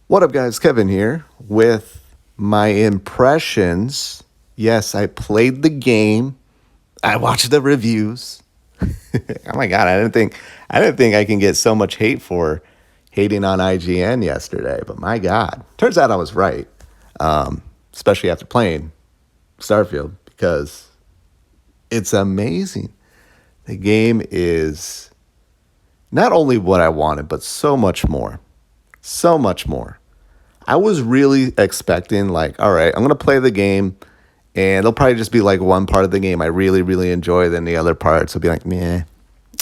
What up, guys? Kevin here with my impressions. Yes, I played the game. I watched the reviews. Oh my god, I didn't think I can get so much hate for hating on IGN yesterday, but my god. Turns out I was right. Especially after playing Starfield because it's amazing. The game is not only what I wanted, but so much more. So much more. I was really expecting, like, all right, I'm going to play the game, and it'll probably just be like one part of the game I really, really enjoy. Then the other parts will be like, meh,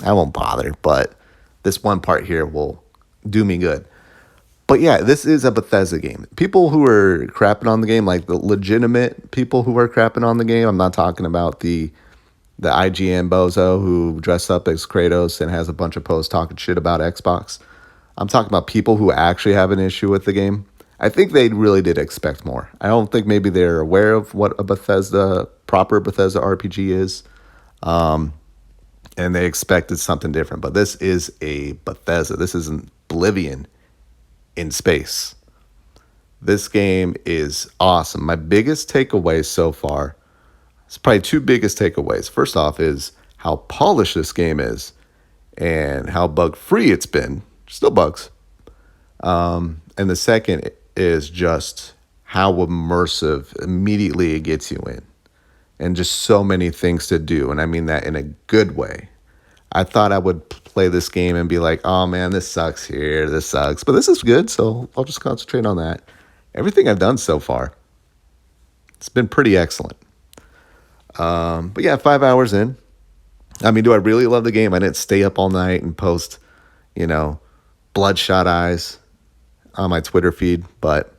I won't bother. But this one part here will do me good. But yeah, this is a Bethesda game. People who are crapping on the game, like the legitimate people who are crapping on the game, I'm not talking about the IGN bozo who dressed up as Kratos and has a bunch of posts talking shit about Xbox. I'm talking about people who actually have an issue with the game. I think they really did expect more. I don't think maybe they're aware of what a proper Bethesda RPG is, and they expected something different. But this is a Bethesda. This is an Oblivion in space. This game is awesome. My biggest takeaway so far, it's probably two biggest takeaways. First off is how polished this game is and how bug-free it's been. Still bugs. And the second is just how immersive immediately it gets you in. And just so many things to do. And I mean that in a good way. I thought I would play this game and be like, oh man, this sucks here. This sucks. But this is good, so I'll just concentrate on that. Everything I've done so far, it's been pretty excellent. But yeah, 5 hours in. I mean, do I really love the game? I didn't stay up all night and post, bloodshot eyes on my Twitter feed. But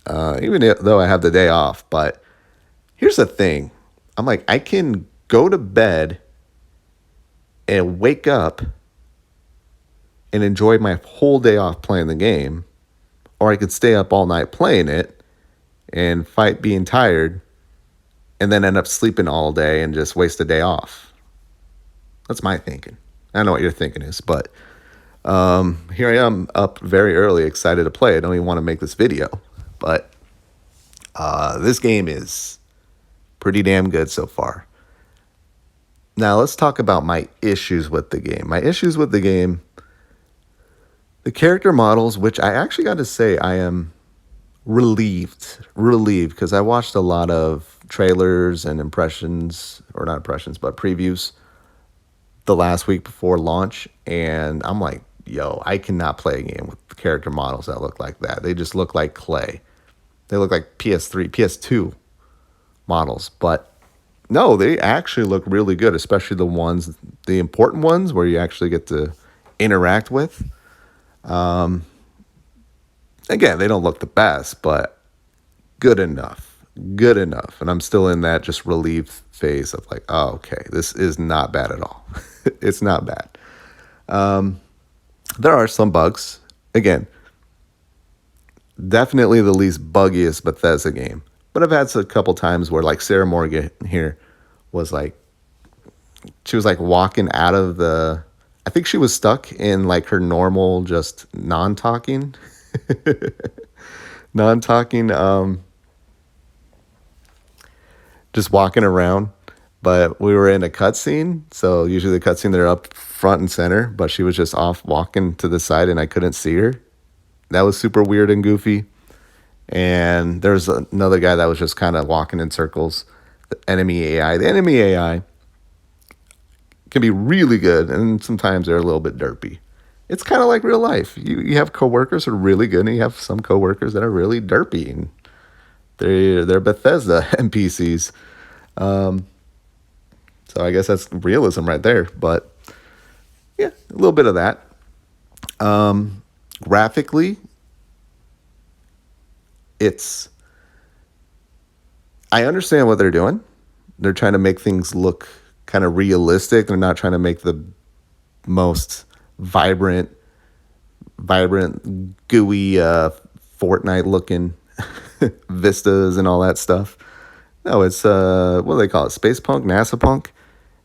even though I have the day off. But here's the thing. I'm like, I can go to bed and wake up and enjoy my whole day off playing the game. Or I could stay up all night playing it and fight being tired and then end up sleeping all day and just waste a day off. That's my thinking. I don't know what your thinking is, but here I am up very early, excited to play. I don't even want to make this video, but this game is pretty damn good so far. Now let's talk about my issues with the game. My issues with the game, the character models, which I actually got to say I am relieved because I watched a lot of trailers and impressions, or not impressions, but previews the last week before launch, and I'm like, yo, I cannot play a game with character models that look like that. They just look like clay. They look like PS3, PS2 models, but no, they actually look really good, especially the important ones where you actually get to interact with. Again, they don't look the best, but good enough. And I'm still in that just relief phase of like, oh, okay, this is not bad at all. It's not bad. There are some bugs. Again, definitely the least buggiest Bethesda game. But I've had a couple times where like Sarah Morgan here was like, she was like walking out of I think she was stuck in like her normal, just non-talking, just walking around. But we were in a cutscene, so usually the cutscene they're up front and center, but she was just off walking to the side and I couldn't see her. That was super weird and goofy. And there's another guy that was just kind of walking in circles. The enemy AI can be really good, and sometimes they're a little bit derpy. It's kind of like real life. You have coworkers who are really good, and you have some coworkers that are really derpy, and they're Bethesda NPCs. So I guess that's realism right there. But yeah, a little bit of that. Graphically, I understand what they're doing. They're trying to make things look kind of realistic. They're not trying to make the most vibrant, gooey, Fortnite looking vistas and all that stuff. No, it's what do they call it? Space punk, NASA punk,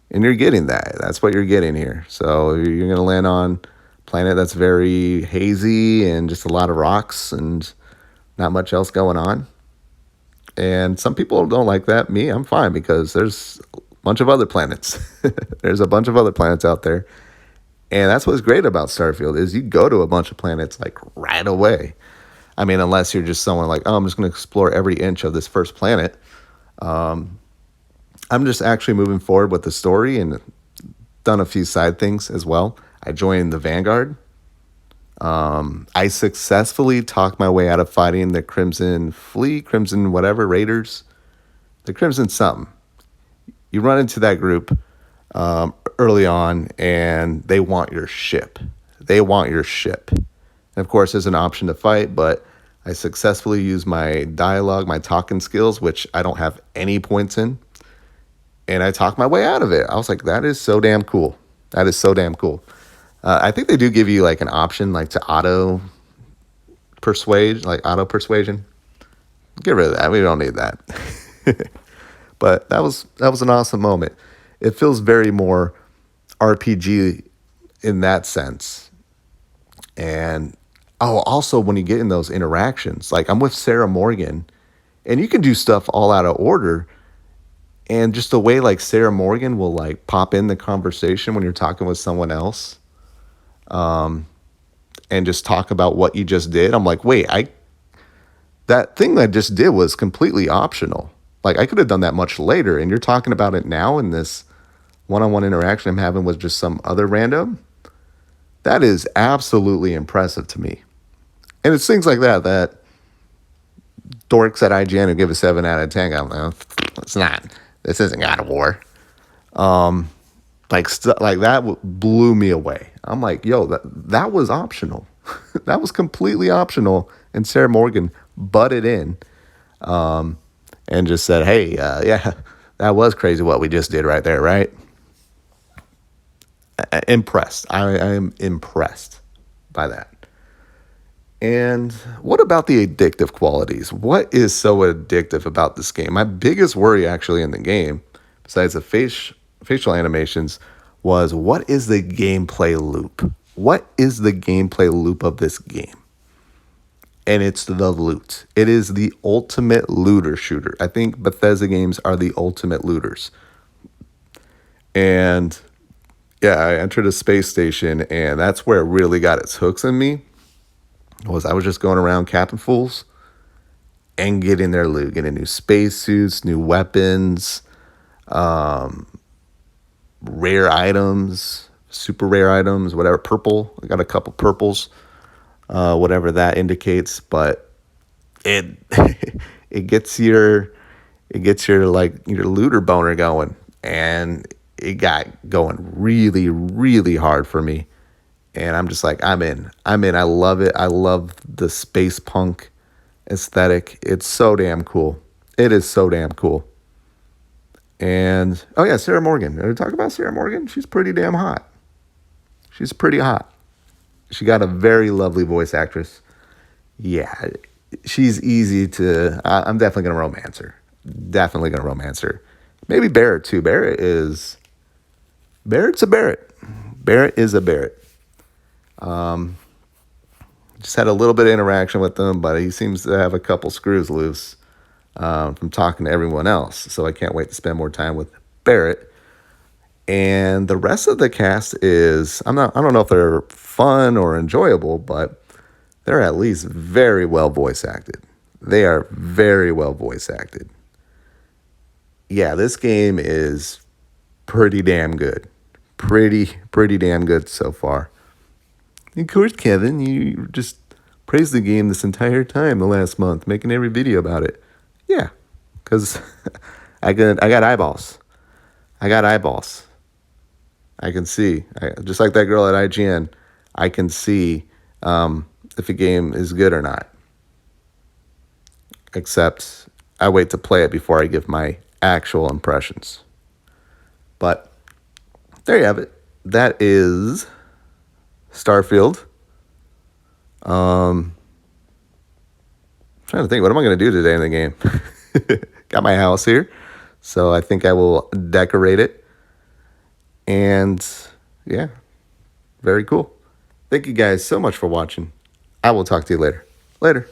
and you're getting that. That's what you're getting here. So you're gonna land on a planet that's very hazy and just a lot of rocks, and not much else going on. And some people don't like that. Me, I'm fine because there's a bunch of other planets. There's a bunch of other planets out there. And that's what's great about Starfield is you go to a bunch of planets like right away. I mean, unless you're just someone like, oh, I'm just going to explore every inch of this first planet. I'm just actually moving forward with the story and done a few side things as well. I joined the Vanguard. I successfully talked my way out of fighting the Crimson Fleet, Crimson whatever, Raiders, the Crimson something. You run into that group early on, and they want your ship. They want your ship. And of course, there's an option to fight, but I successfully used my dialogue, my talking skills, which I don't have any points in, and I talked my way out of it. I was like, that is so damn cool. That is so damn cool. I think they do give you like an option like to auto persuasion. Get rid of that. We don't need that. But that was an awesome moment. It feels very more RPG in that sense. And also when you get in those interactions, like I'm with Sarah Morgan, and you can do stuff all out of order. And just the way like Sarah Morgan will like pop in the conversation when you're talking with someone else, and just talk about what you just did. I'm like, wait, that thing I just did was completely optional. Like I could have done that much later, and you're talking about it now in this one-on-one interaction I'm having with just some other random. That is absolutely impressive to me. And it's things like that dorks at IGN who give a 7 out of 10 go, no, it's not. This isn't God of War. Like that blew me away. I'm like, yo, that was optional. That was completely optional. And Sarah Morgan butted in and just said, hey, yeah, that was crazy what we just did right there, right? Impressed. I am impressed by that. And what about the addictive qualities? What is so addictive about this game? My biggest worry actually in the game, besides the facial animations, was what is the gameplay loop? What is the gameplay loop of this game? And it's the loot. It is the ultimate looter shooter. I think Bethesda games are the ultimate looters. And yeah, I entered a space station, and that's where it really got its hooks in me. I was just going around capping fools and getting their loot, getting new spacesuits, new weapons, rare items, super rare items, whatever, purple. I got a couple purples, whatever that indicates, but it it gets your like your looter boner going, and it got going really, really hard for me. And I'm just like, I'm in. I love it. I love the space punk aesthetic. It's so damn cool. It is so damn cool. And, oh yeah, Sarah Morgan. Did I talk about Sarah Morgan? She's pretty damn hot. She's pretty hot. She got a very lovely voice actress. Yeah, she's easy to, I'm definitely going to romance her. Definitely going to romance her. Maybe Barrett too. Barrett's a Barrett. Barrett is a Barrett. Just had a little bit of interaction with him, but he seems to have a couple screws loose from talking to everyone else. So I can't wait to spend more time with Barrett. And the rest of the cast is, I don't know if they're fun or enjoyable, but they're at least very well voice acted. They are very well voice acted. Yeah, this game is pretty damn good. Pretty damn good so far. Of course, Kevin, you just praised the game this entire time the last month, making every video about it. Yeah, because I got eyeballs. I got eyeballs. I can see. Just like that girl at IGN, I can see if a game is good or not. Except I wait to play it before I give my actual impressions. But there you have it. That is Starfield. I'm trying to think, what am I going to do today in the game? Got my house here, so I think I will decorate it. And yeah, very cool. Thank you guys so much for watching. I will talk to you later. Later.